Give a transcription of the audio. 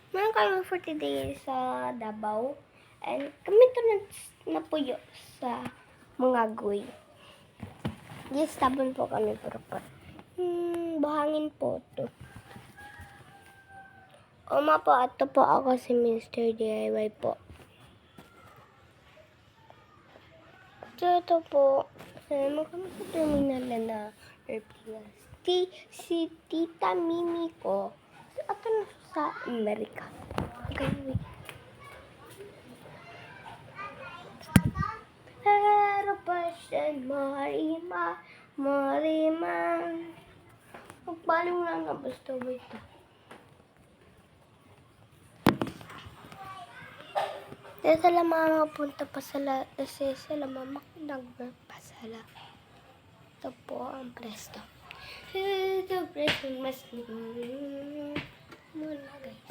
Meron kami for today sa Davao. And kami to na puyo sa mga guy. Yes, tabon po kami pero buhangin po to. Oma po, ato po ako si Mr. DIY po. So, ito po. Sama kami sa terminal na airplane. Si Tita Mimi ko. Ato na sa Amerika. Okay, wait. Pero pa siya, Marima. Magpaling mo lang na basta wait. Dahil sila mama punta pa sila mama nagpasala. Ito po ang presto. Ito presto mas muna guys.